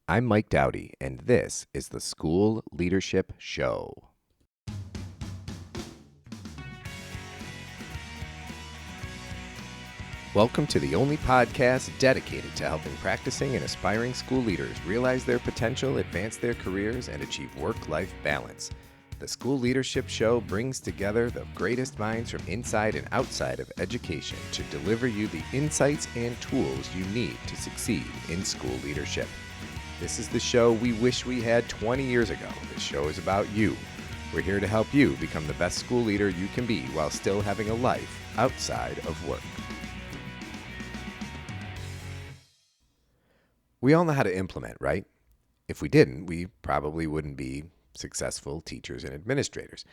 I'm Mike Dowdy, and this is the School Leadership Show. Welcome to the only podcast dedicated to helping practicing and aspiring school leaders realize their potential, advance their careers, and achieve work-life balance. The School Leadership Show brings together the greatest minds from inside and outside of education to deliver you the insights and tools you need to succeed in school leadership. This is the show we wish we had 20 years ago. This show is about you. We're here to help you become the best school leader you can be while still having a life outside of work. We all know how to implement, right? If we didn't, we probably wouldn't be successful teachers and administrators.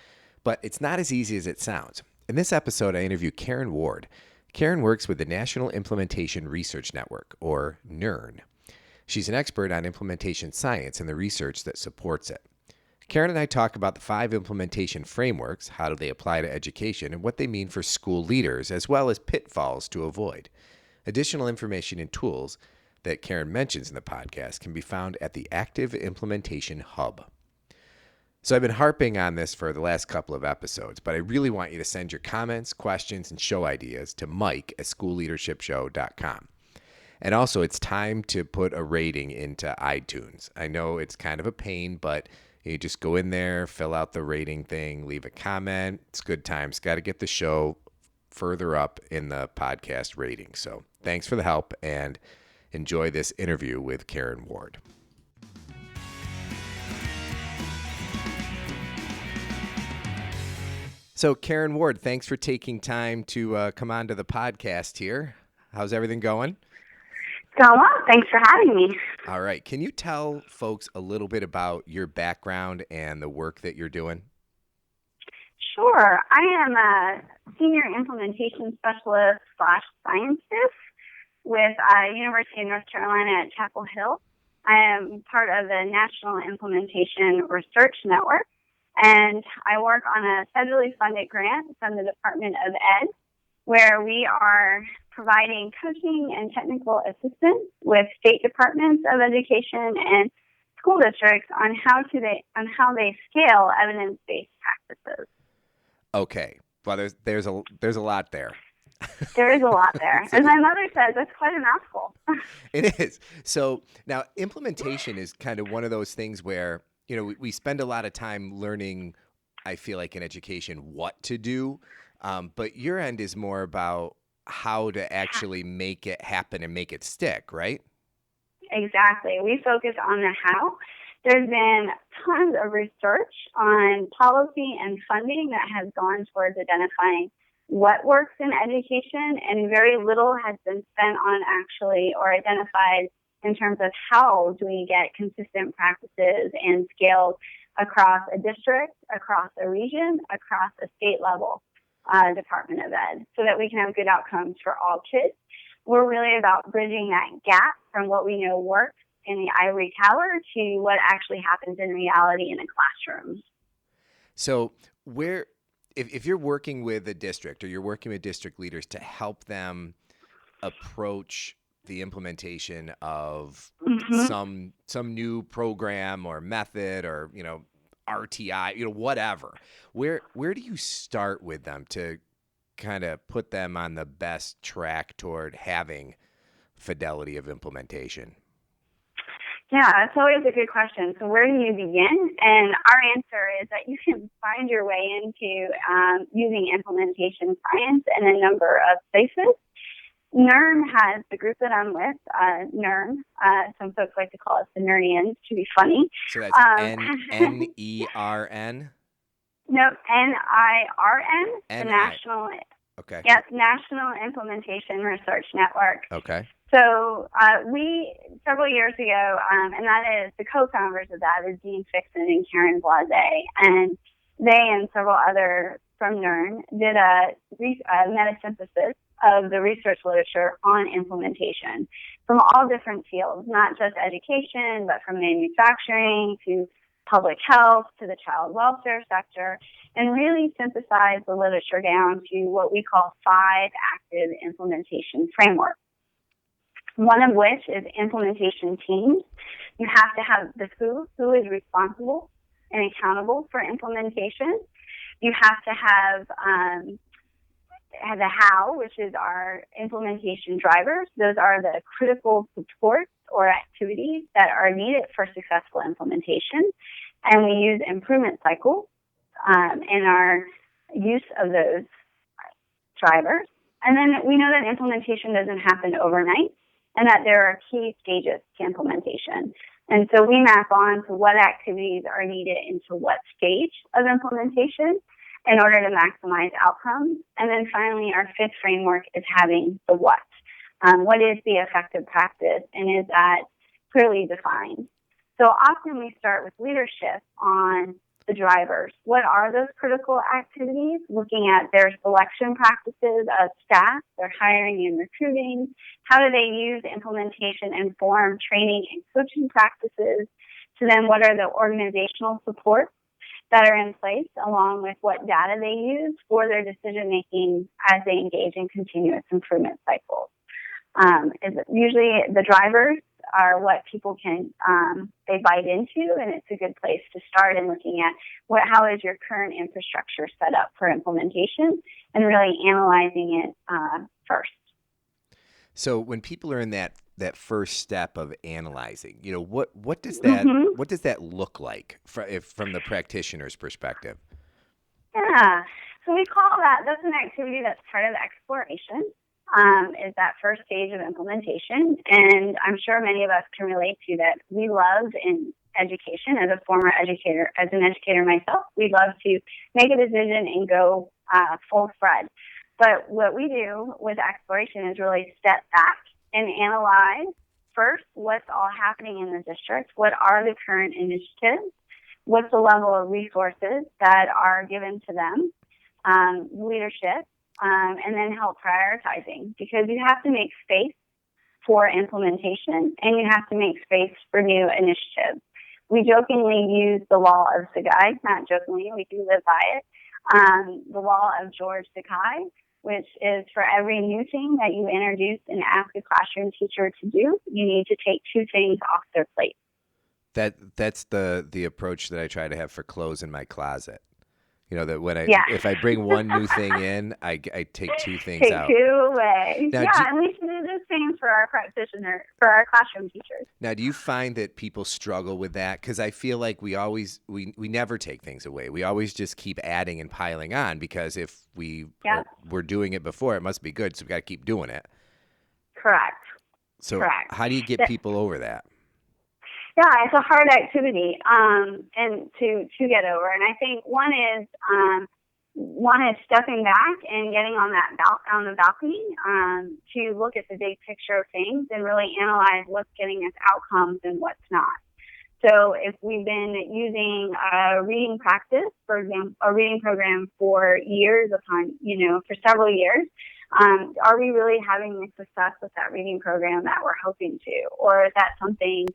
But it's not as easy as it sounds. In this episode, I interview Karen Ward. Karen works with the National Implementation Research Network, or NIRN. She's an expert on implementation science and the research that supports it. Karen and I talk about the 5 implementation frameworks, how do they apply to education, and what they mean for school leaders, as well as pitfalls to avoid. Additional information and tools that Karen mentions in the podcast can be found at the Active Implementation Hub. So I've been harping on this for the last couple of episodes, but I really want you to send your comments, questions, and show ideas to mike@schoolleadershipshow.com. And also, it's time to put a rating into iTunes. I know it's kind of a pain, but you just go in there, fill out the rating thing, leave a comment. It's good times. Got to get the show further up in the podcast rating. So thanks for the help, and enjoy this interview with Karen Ward. So Karen Ward, thanks for taking time to come on to the podcast here. How's everything going? Going well. Thanks for having me. All right. Can you tell folks a little bit about your background and the work that you're doing? Sure. I am a senior implementation specialist / scientist with University of North Carolina at Chapel Hill. I am part of the National Implementation Research Network, and I work on a federally funded grant from the Department of Ed, where we are providing coaching and technical assistance with state departments of education and school districts on how they scale evidence-based practices. Okay. Well, there's a lot there. There is a lot there. As my mother says, that's quite a mouthful. It is. So now implementation is kind of one of those things where, we spend a lot of time learning, I feel like in education, what to do. But your end is more about how to actually make it happen and make it stick, right? Exactly. We focus on the how. There's been tons of research on policy and funding that has gone towards identifying what works in education, and very little has been spent on or identified in terms of how do we get consistent practices and scales across a district, across a region, across a state level Department of Ed, so that we can have good outcomes for all kids. We're really about bridging that gap from what we know works in the ivory tower to what actually happens in reality in a classroom. So if you're working with a district or you're working with district leaders to help them approach the implementation of some new program or method or, RTI, whatever, where do you start with them to kind of put them on the best track toward having fidelity of implementation? Yeah, that's always a good question. So where do you begin? And our answer is that you can find your way into using implementation science in a number of places. NIRN has the group that I'm with, NIRN. Some folks like to call us the Nernians to be funny. So that's N-E-R-N? No, N-I-R-N, the National. Okay. Yes, National Implementation Research Network. Okay. So we, several years ago, and that is, the co-founders of that is Dean Fixon and Karen Blase, and they and several others from NIRN did a meta-synthesis of the research literature on implementation from all different fields, not just education, but from manufacturing to public health to the child welfare sector, and really synthesize the literature down to what we call 5 active implementation frameworks. One of which is implementation teams. You have to have the who is responsible and accountable for implementation. You have to have the how, which is our implementation drivers. Those are the critical supports or activities that are needed for successful implementation. And we use improvement cycles in our use of those drivers. And then we know that implementation doesn't happen overnight and that there are key stages to implementation. And so we map on to what activities are needed into what stage of implementation in order to maximize outcomes. And then finally, our fifth framework is having the what. What is the effective practice, and is that clearly defined? So often we start with leadership on the drivers. What are those critical activities? Looking at their selection practices of staff, their hiring and recruiting. How do they use implementation informed training and coaching practices? To then, what are the organizational supports that are in place, along with what data they use for their decision making as they engage in continuous improvement cycles? Usually the drivers are what people can they bite into, and it's a good place to start in looking at how is your current infrastructure set up for implementation, and really analyzing it first. So when people are in that first step of analyzing, what does that look like from the practitioner's perspective? Yeah, so we call that's an activity that's part of the exploration. Is that first stage of implementation. And I'm sure many of us can relate to that. We love in education, as a former educator, as an educator myself, we love to make a decision and go full thread. But what we do with exploration is really step back and analyze first what's all happening in the district, what are the current initiatives, what's the level of resources that are given to them, leadership, and then help prioritizing, because you have to make space for implementation and you have to make space for new initiatives. We jokingly use the law of Sakai, not jokingly, we do live by it, the law of George Sakai, which is for every new thing that you introduce and ask a classroom teacher to do, you need to take two things off their plate. That's the approach that I try to have for clothes in my closet. That when if I bring one new thing in, I take two things out. Take two away. Now, and we should do the same for our for our classroom teachers. Now, do you find that people struggle with that? Because I feel like we never take things away. We always just keep adding and piling on, because if we're doing it before, it must be good, so we got to keep doing it. Correct. So how do you get people over that? Yeah, it's a hard activity, and to get over. And I think one is stepping back and getting on the balcony to look at the big picture of things and really analyze what's getting us outcomes and what's not. So if we've been using a reading practice, for example, a reading program for years for several years, are we really having the success with that reading program that we're hoping to? Or is that something,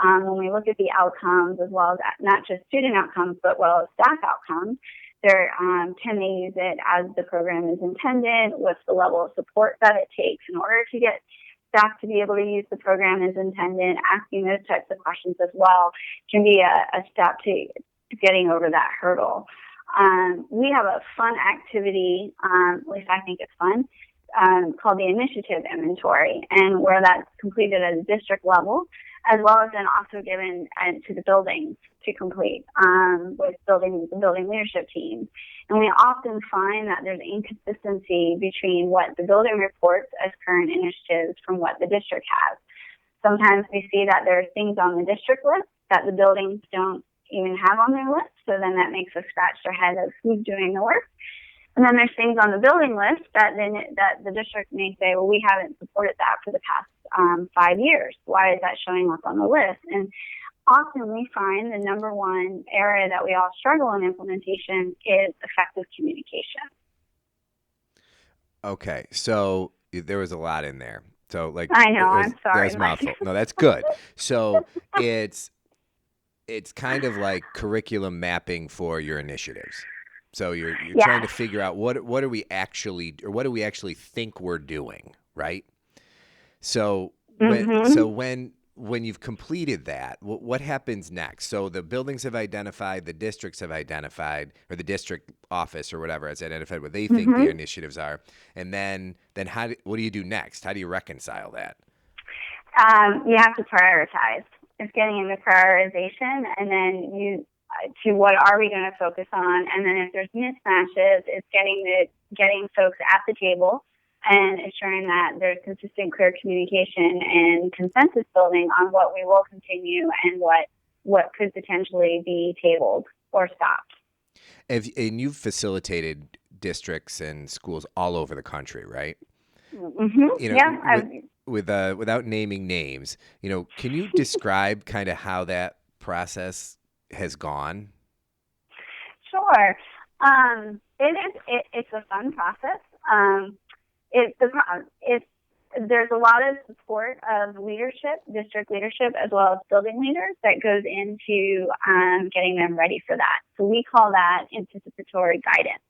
when we look at the outcomes, as well as not just student outcomes, but well as staff outcomes, can they use it as the program is intended? What's the level of support that it takes in order to get staff to be able to use the program as intended? Asking those types of questions as well can be a step to getting over that hurdle. We have a fun activity, at least I think it's fun, called the Initiative Inventory, and where that's completed at a district level, as well as then also given to the buildings to complete with the building leadership team. And we often find that there's inconsistency between what the building reports as current initiatives from what the district has. Sometimes we see that there are things on the district list that the buildings don't even have on their list, so then that makes us scratch our head of who's doing the work. And then there's things on the building list that the district may say, well, we haven't supported that for the past 5 years. Why is that showing up on the list? And often we find the number one area that we all struggle in implementation is effective communication. Okay, so there was a lot in there. So I know, I'm sorry. That was mouthful. No, that's good. So it's kind of like curriculum mapping for your initiatives. So you're trying to figure out what do we actually think we're doing, right? So when when you've completed that, what happens next? So the buildings have identified, the districts have identified, or the district office or whatever has identified what they think the Mm-hmm. initiatives are, and then what do you do next? How do you reconcile that? You have to prioritize. It's getting into prioritization, and then to what are we going to focus on, and then if there's mismatches, it's getting folks at the table and ensuring that there's consistent, clear communication and consensus building on what we will continue and what could potentially be tabled or stopped. And you've facilitated districts and schools all over the country, right? Mm-hmm. You know, Yeah. without naming names, can you describe kind of how that process has gone? Sure. It's a fun process. There's a lot of support of leadership, district leadership, as well as building leaders that goes into getting them ready for that. So we call that anticipatory guidance.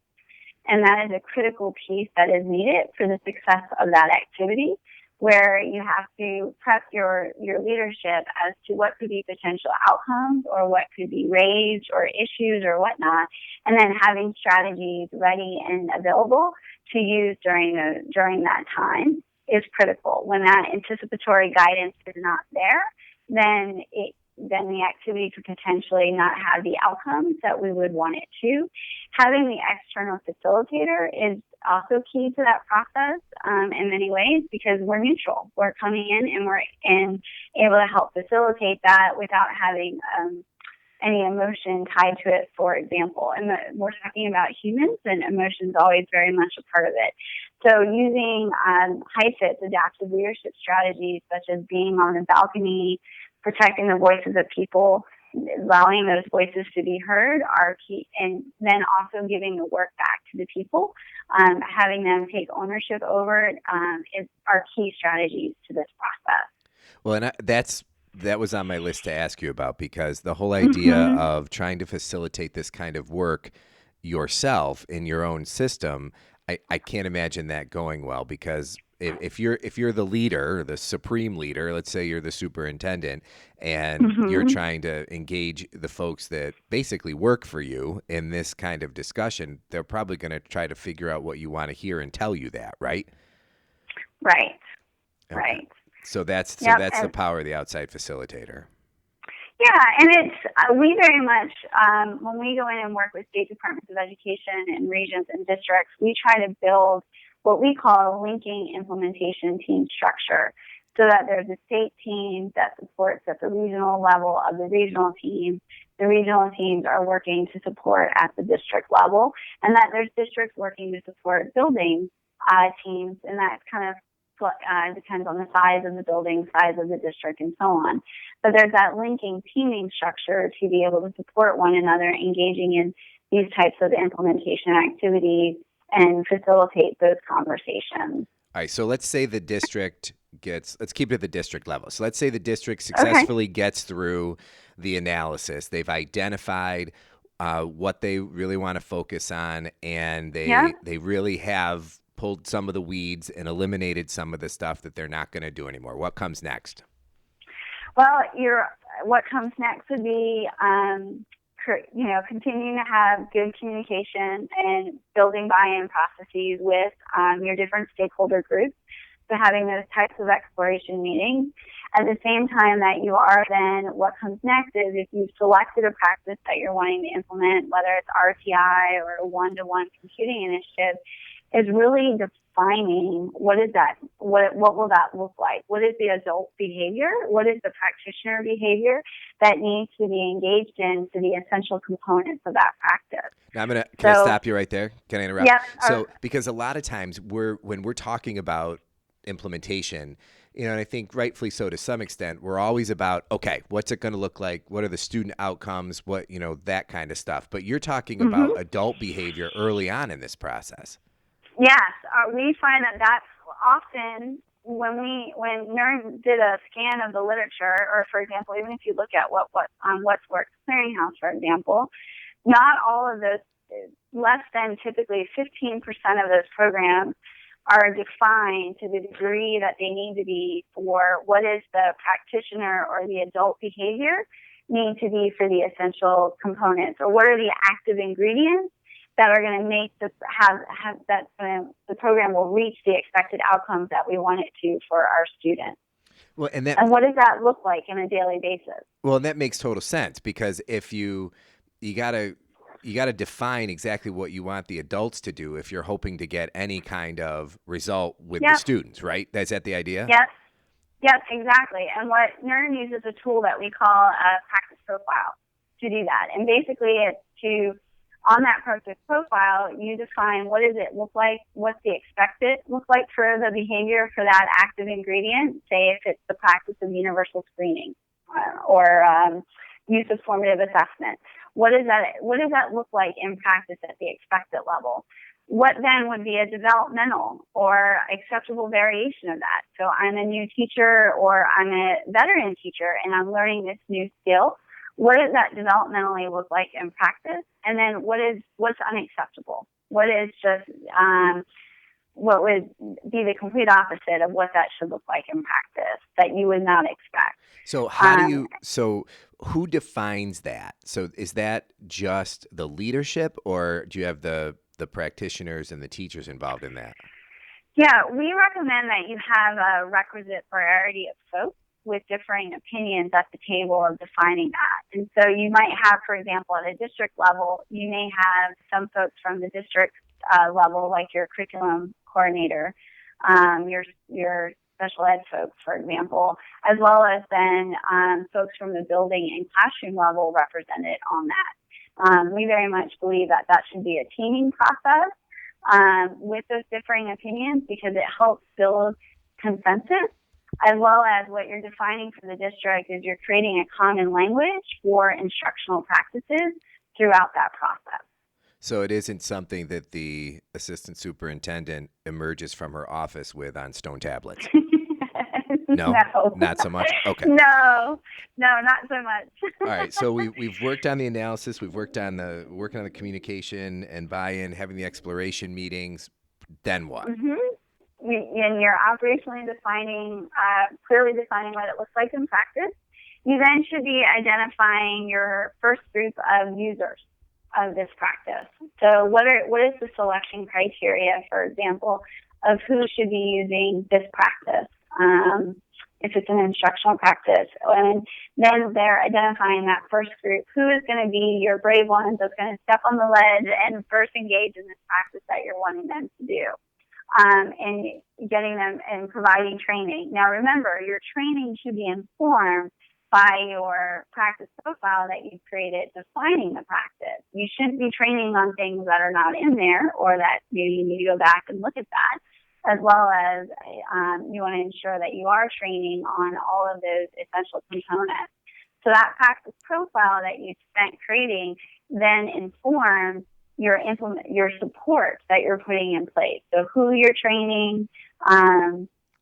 And that is a critical piece that is needed for the success of that activity, where you have to prep your leadership as to what could be potential outcomes or what could be raised or issues or whatnot, and then having strategies ready and available to use during that time is critical. When that anticipatory guidance is not there, then the activity could potentially not have the outcomes that we would want it to. Having the external facilitator is also key to that process in many ways, because we're neutral. We're coming in and we're able to help facilitate that without having any emotion tied to it, for example. And we're talking about humans, and emotion is always very much a part of it. So using HIFIT's adaptive leadership strategies, such as being on the balcony, protecting the voices of people, allowing those voices to be heard are key, and then also giving the work back to the people, having them take ownership over it, are key strategies to this process. Well, and that was on my list to ask you about, because the whole idea Mm-hmm. of trying to facilitate this kind of work yourself in your own system, I can't imagine that going well, because if you're the leader, the supreme leader, let's say you're the superintendent, and you're Mm-hmm. trying to engage the folks that basically work for you in this kind of discussion, they're probably going to try to figure out what you want to hear and tell you that, right? Right. Okay. Right. So that's Yep. the power of the outside facilitator. Yeah, and it's we very much when we go in and work with state departments of education and regions and districts, we try to build what we call a linking implementation team structure, so that there's a state team that supports at the regional level of the regional team. The regional teams are working to support at the district level, and that there's districts working to support building teams, and that kind of depends on the size of the building, size of the district, and so on. But there's that linking teaming structure to be able to support one another, engaging in these types of implementation activities and facilitate those conversations. All right, so let's say the district let's keep it at the district level. So let's say the district Okay. successfully gets through the analysis. They've identified what they really want to focus on, and Yeah. they really have pulled some of the weeds and eliminated some of the stuff that they're not going to do anymore. What comes next? Well, what comes next would be, continuing to have good communication and building buy-in processes with your different stakeholder groups. So having those types of exploration meetings. At the same time that you are then, what comes next is, if you've selected a practice that you're wanting to implement, whether it's RTI or a one-to-one computing initiative, is really defining what is that, what will that look like? What is the adult behavior? What is the practitioner behavior that needs to be engaged in to the essential components of that practice? Now can I stop you right there? Can I interrupt? Yep. So, because a lot of times when we're talking about implementation, and I think rightfully so to some extent, we're always about, okay, what's it going to look like? What are the student outcomes? What, that kind of stuff. But you're talking about adult behavior early on in this process. Yes, we find that often when NERN did a scan of the literature, or for example, even if you look at what's Works Clearinghouse, for example, not all of those, less than typically 15% of those programs are defined to the degree that they need to be for what is the practitioner or the adult behavior need to be for the essential components, or what are the active ingredients that are going to make the program will reach the expected outcomes that we want it to for our students. Well, and what does that look like on a daily basis? Well, and that makes total sense, because if you gotta define exactly what you want the adults to do if you're hoping to get any kind of result with the students, right? Is that the idea? Yes, exactly. And what NERN uses a tool that we call a practice profile to do that. And basically it's on that practice profile, you define what does it look like, what's the expected look like for the behavior for that active ingredient, say if it's the practice of universal screening or use of formative assessment. What does that look like in practice at the expected level? What then would be a developmental or acceptable variation of that? So I'm a new teacher or I'm a veteran teacher and I'm learning this new skill. What does that developmentally look like in practice? And then what's unacceptable? What is just what would be the complete opposite of what that should look like in practice that you would not expect? So who defines that? So is that just the leadership, or do you have the practitioners and the teachers involved in that? Yeah, we recommend that you have a requisite variety of folks with differing opinions at the table of defining that. And so you might have, for example, at a district level, you may have some folks from the district level, like your curriculum coordinator, your special ed folks, for example, as well as then folks from the building and classroom level represented on that. We very much believe that should be a teaming process with those differing opinions, because it helps build consensus, as well as what you're defining for the district is you're creating a common language for instructional practices throughout that process. So it isn't something that the assistant superintendent emerges from her office with on stone tablets? No, not so much. Okay. No, not so much. All right. So we've worked on the analysis. We've worked on the communication and buy-in, having the exploration meetings. Then what? Mm-hmm. And you're operationally clearly defining what it looks like in practice. You then should be identifying your first group of users of this practice. So what is the selection criteria, for example, of who should be using this practice? If it's an instructional practice. And then they're identifying that first group. Who is going to be your brave ones that's going to step on the ledge and first engage in this practice that you're wanting them to do? And getting them and providing training. Now remember, your training should be informed by your practice profile that you've created defining the practice. You shouldn't be training on things that are not in there, or that maybe you need to go back and look at that. As well as you want to ensure that you are training on all of those essential components. So that practice profile that you spent creating then informs your support that you're putting in place. So who you're training,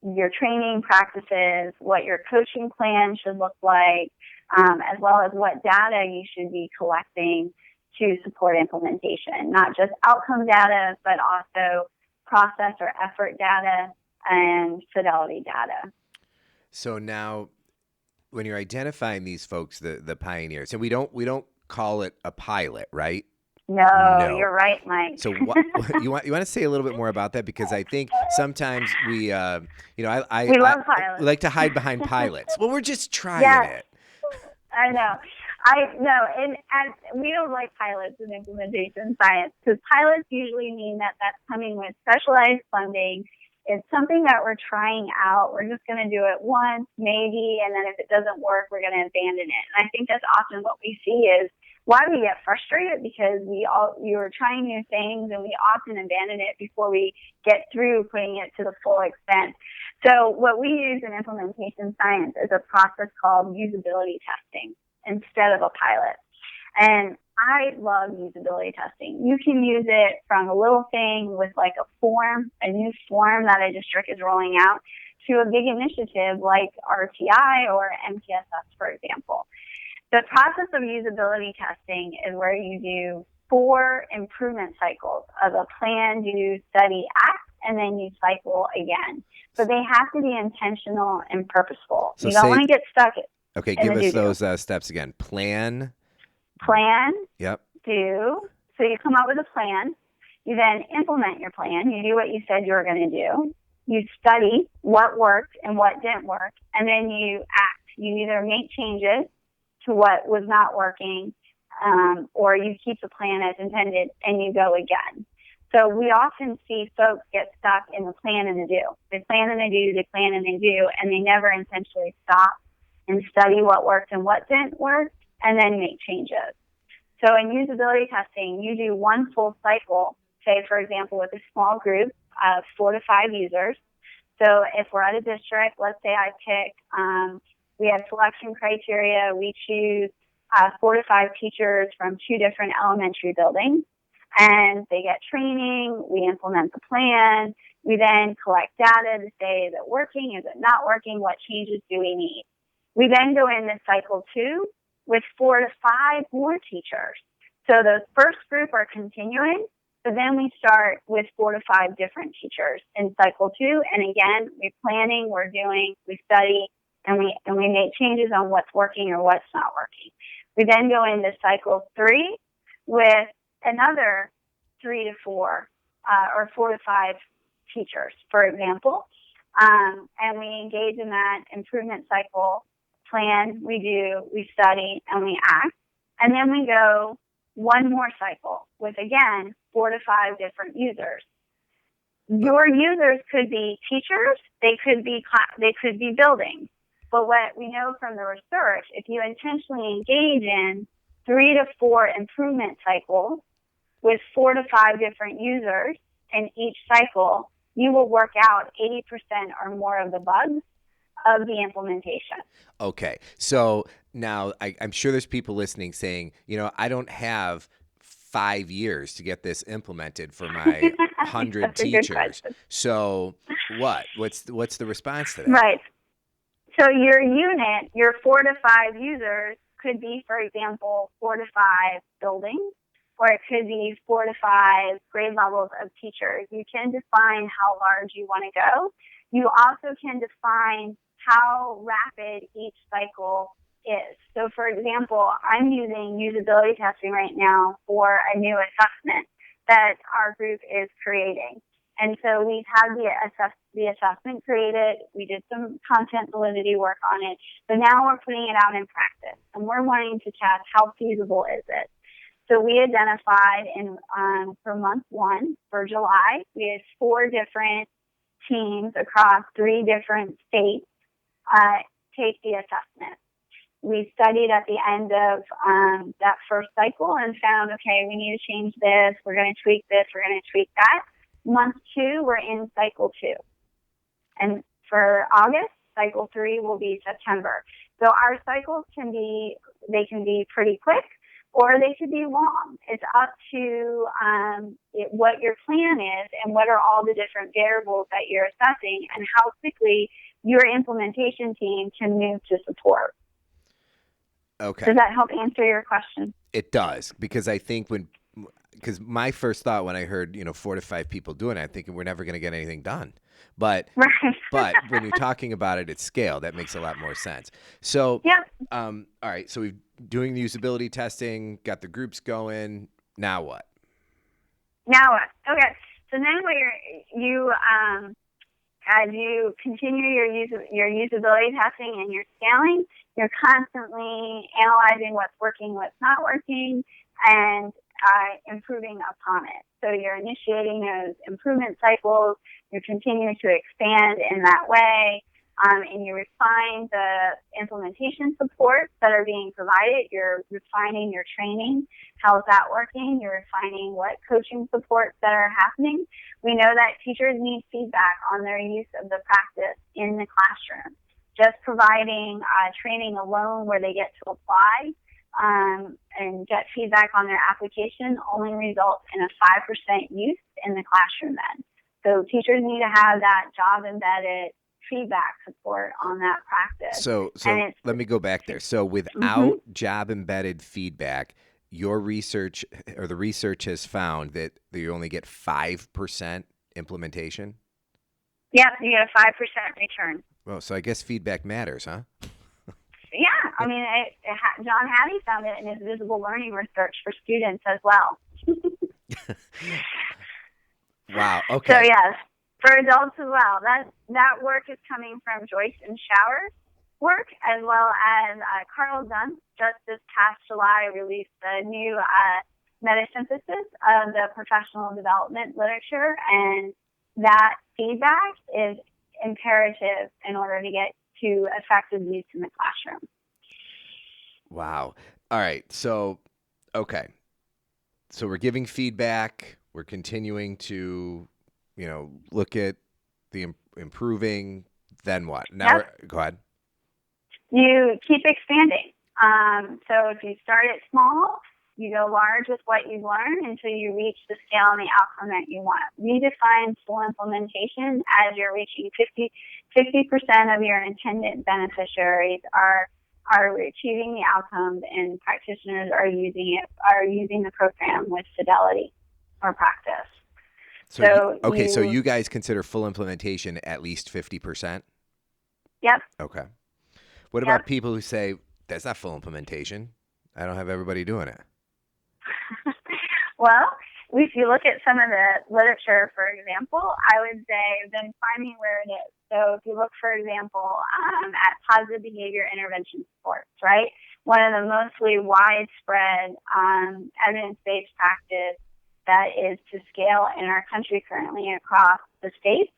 your training practices, what your coaching plan should look like, as well as what data you should be collecting to support implementation. Not just outcome data, but also process or effort data and fidelity data. So now, when you're identifying these folks, the pioneers, and we don't call it a pilot, right? No, you're right, Mike. So you want to say a little bit more about that, because I think sometimes we love pilots. We like to hide behind pilots. Well, we're just trying it. I know. And we don't like pilots in implementation science, because pilots usually mean that that's coming with specialized funding. It's something that we're trying out. We're just going to do it once, maybe, and then if it doesn't work, we're going to abandon it. And I think that's often what we see is why we get frustrated, because you're trying new things and we often abandon it before we get through putting it to the full extent. So what we use in implementation science is a process called usability testing instead of a pilot. And I love usability testing. You can use it from a little thing with like a new form that a district is rolling out, to a big initiative like RTI or MTSS, for example. The process of usability testing is where you do 4 improvement cycles of a plan, do, study, act, and then you cycle again. But they have to be intentional and purposeful. So You don't want to get stuck okay, in give the us do-do. those steps again. Plan. Plan, Yep. do. So you come up with a plan. You then implement your plan. You do what you said you were going to do. You study what worked and what didn't work, and then you act. You either make changes to what was not working, or you keep the plan as intended and you go again. So we often see folks get stuck in the plan and the do. They plan and they do, they plan and they do, and they never intentionally stop and study what worked and what didn't work, and then make changes. So in usability testing, you do one full cycle, say, for example, with a small group of 4 to 5 users. So if we're at a district, let's say I pick, we have selection criteria. We choose 4 to 5 teachers from 2 different elementary buildings, and they get training. We implement the plan. We then collect data to say, is it working? Is it not working? What changes do we need? We then go into cycle 2 with 4 to 5 more teachers. So the first group are continuing, but then we start with 4 to 5 different teachers in cycle 2. And again, we're planning, we're doing, we study, and we make changes on what's working or what's not working. We then go into cycle 3 with another 3 to 4 or 4 to 5 teachers, for example, and we engage in that improvement cycle. Plan, we do, we study, and we act. And then we go one more cycle with, again, 4 to 5 different users. Your users could be teachers, they could be buildings. But what we know from the research, if you intentionally engage in 3 to 4 improvement cycles with 4 to 5 different users in each cycle, you will work out 80% or more of the bugs of the implementation. Okay. So now I'm sure there's people listening saying, I don't have 5 years to get this implemented for my 100 teachers. So what's the response to that? Right. So your unit, your 4 to 5 users could be, for example, 4 to 5 buildings, or it could be 4 to 5 grade levels of teachers. You can define how large you want to go. You also can define how rapid each cycle is. So, for example, I'm using usability testing right now for a new assessment that our group is creating. And so we've had the assessment created. We did some content validity work on it, but now we're putting it out in practice, and we're wanting to test how feasible is it. So we identified for month 1, for July, we had 4 different teams across 3 different states take the assessment. We studied at the end of that first cycle and found, okay, we need to change this, we're going to tweak this, we're going to tweak that. Month 2, we're in cycle 2. And for August, cycle 3 will be September. So our cycles can be pretty quick, or they could be long. It's up to what your plan is and what are all the different variables that you're assessing and how quickly your implementation team can move to support. Okay. Does that help answer your question? It does, because I think because my first thought when I heard 4 to 5 people doing it, I'm thinking we're never going to get anything done. But right. But when you're talking about it at scale, that makes a lot more sense. So yep. All right. So we're doing the usability testing, got the groups going. Now what? Okay. So now you as you continue your usability testing and your scaling, you're constantly analyzing what's working, what's not working, and improving upon it. So you're initiating those improvement cycles. You're continuing to expand in that way, and you refine the implementation supports that are being provided. You're refining your training. How's that working? You're refining what coaching supports that are happening. We know that teachers need feedback on their use of the practice in the classroom. Just providing training alone where they get to apply and get feedback on their application only results in a 5% use in the classroom then. So teachers need to have that job embedded feedback support on that practice. So let me go back there. So without job embedded feedback, your research or the research has found that you only get 5% implementation? Yep, you get a 5% return. Well, so I guess feedback matters, huh? Yeah, I mean, John Hattie found it in his visible learning research for students as well. Wow. So Okay. yes, for adults as well. That work is coming from Joyce and Shower's work, as well as Carl Dunn. Just this past July, released a new metasynthesis of the professional development literature, and that feedback is imperative in order to get to effective use in the classroom. Wow. All right. So, okay. So we're giving feedback. We're continuing to, look at the improving. Then what? Now, Yep. go ahead. You keep expanding. So if you start it small, you go large with what you learn until you reach the scale and the outcome that you want. We define full implementation as you're reaching 50% of your intended beneficiaries are achieving the outcomes, and practitioners are using the program with fidelity or practice. So you guys consider full implementation at least 50%? Yep. Okay. What about people who say that's not full implementation? I don't have everybody doing it. Well, if you look at some of the literature, for example, I would say then find me where it is. So if you look, for example, at positive behavior intervention supports, right? One of the mostly widespread evidence-based practice that is to scale in our country currently across the states,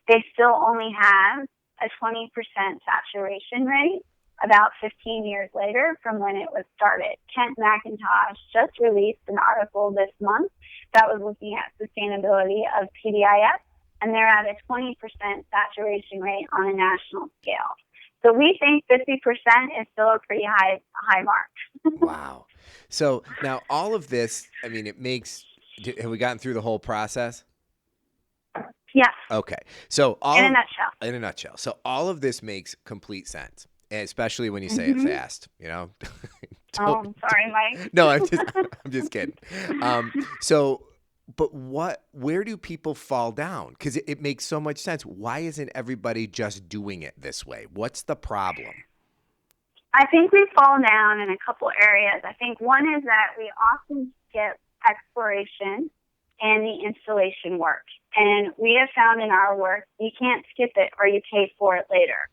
they still only have a 20% saturation rate about 15 years later from when it was started. Kent McIntosh just released an article this month that was looking at sustainability of PDIS, and they're at a 20% saturation rate on a national scale. So we think 50% is still a pretty high mark. Wow. So now all of this, I mean, have we gotten through the whole process? Yes. Okay. So in a nutshell. In a nutshell. So all of this makes complete sense, especially when you say it fast, Oh, I'm sorry, Mike. No, I'm just kidding. But where do people fall down? Because it makes so much sense. Why isn't everybody just doing it this way? What's the problem? I think we fall down in a couple areas. I think one is that we often skip exploration and the installation work. And we have found in our work, you can't skip it or you pay for it later.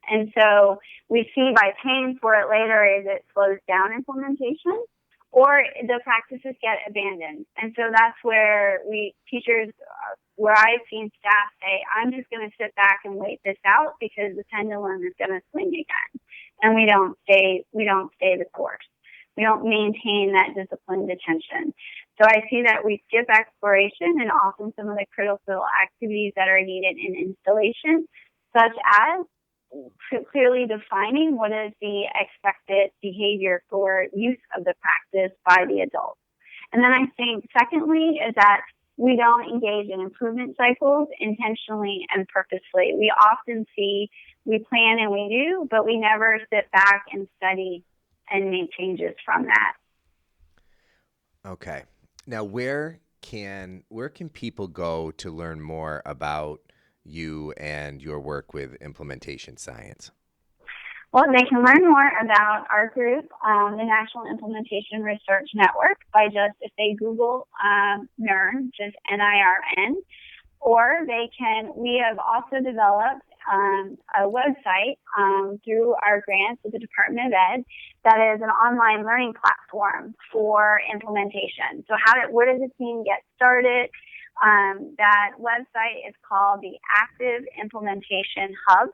And so we see by paying for it later is it slows down implementation or the practices get abandoned. And so that's where where I've seen staff say, I'm just going to sit back and wait this out because the pendulum is going to swing again. And we don't stay the course. We don't maintain that disciplined attention. So I see that we skip exploration and often some of the critical activities that are needed in installation, such as clearly defining what is the expected behavior for use of the practice by the adult. And then I think secondly is that we don't engage in improvement cycles intentionally and purposefully. We often see we plan and we do, but we never sit back and study and make changes from that. Okay. Now, where can people go to learn more about you and your work with implementation science? Well, they can learn more about our group, the National Implementation Research Network, if they Google NIRN, just NIRN, or we have also developed a website through our grants with the Department of Ed that is an online learning platform for implementation. So where does the team get started? That website is called the Active Implementation Hub.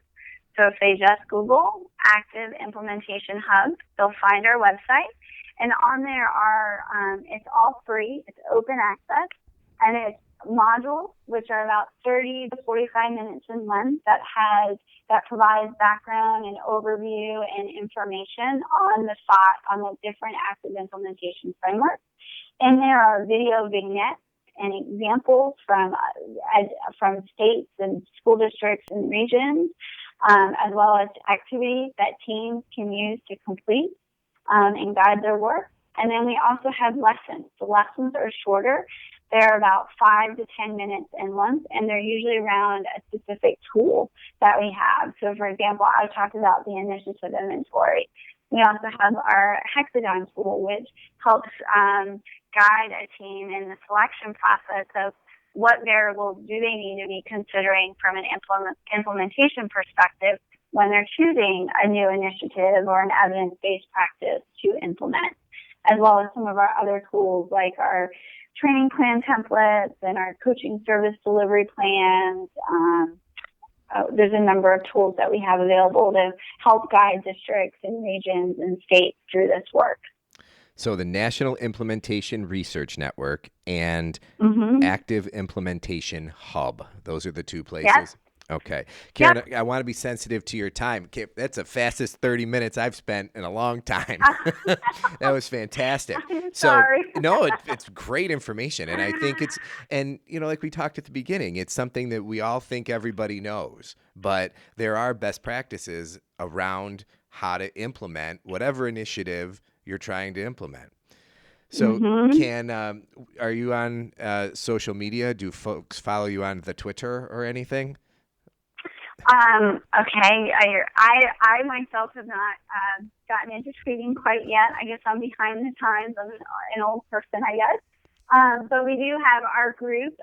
So if they just Google Active Implementation Hub, they'll find our website. And on there it's all free, it's open access, and it's modules, which are about 30 to 45 minutes in length that provides background and overview and information on the different active implementation frameworks. And there are video vignettes and examples from states and school districts and regions, as well as activities that teams can use to complete and guide their work. And then we also have lessons. The lessons are shorter, They're about 5 to 10 minutes in length, and they're usually around a specific tool that we have. So, for example, I talked about the initiative inventory. We also have our hexagon tool, which helps guide a team in the selection process of what variables do they need to be considering from an implementation perspective when they're choosing a new initiative or an evidence-based practice to implement, as well as some of our other tools like our training plan templates and our coaching service delivery plans. There's a number of tools that we have available to help guide districts and regions and states through this work. So the National Implementation Research Network and Active Implementation Hub, those are the two places. Yep. Okay. Karen, Yep. I want to be sensitive to your time. That's the fastest 30 minutes I've spent in a long time. That was fantastic. I'm sorry. No, it's great information. And I think and like we talked at the beginning, it's something that we all think everybody knows, but there are best practices around how to implement whatever initiative you're trying to implement. So are you on social media? Do folks follow you on the Twitter or anything? Okay. I myself have not gotten into tweeting quite yet. I guess I'm behind the times. I'm an old person, I guess. But we do have our group,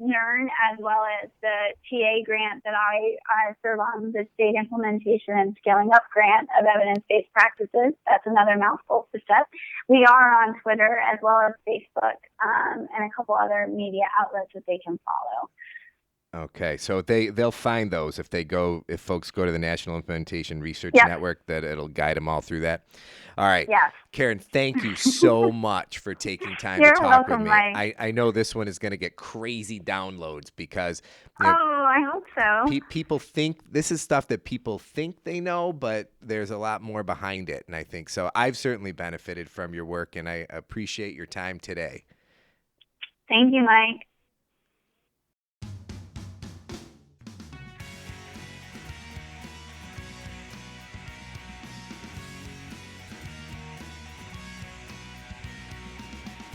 NERN, as well as the TA grant that I serve on, the State Implementation and Scaling Up Grant of Evidence-Based Practices. That's another mouthful to say. We are on Twitter as well as Facebook and a couple other media outlets that they can follow. Okay, so they'll find those if folks go to the National Implementation Research Network, that it'll guide them all through that. All right. Yes. Karen, thank you so much for taking time You're to talk welcome, with me. Mike. I know this one is going to get crazy downloads because I hope so. People think this is stuff that people think they know, but there's a lot more behind it, and I think so. I've certainly benefited from your work, and I appreciate your time today. Thank you, Mike.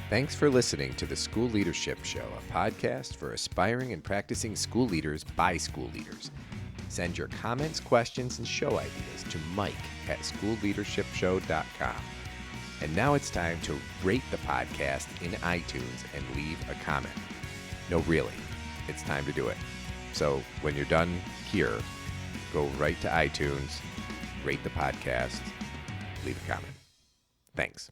Thanks for listening to the School Leadership Show, a podcast for aspiring and practicing school leaders by school leaders. Send your comments, questions, and show ideas to mike@schoolleadershipshow.com. And now it's time to rate the podcast in iTunes and leave a comment. No, really, it's time to do it. So when you're done here, go right to iTunes, rate the podcast, leave a comment. Thanks.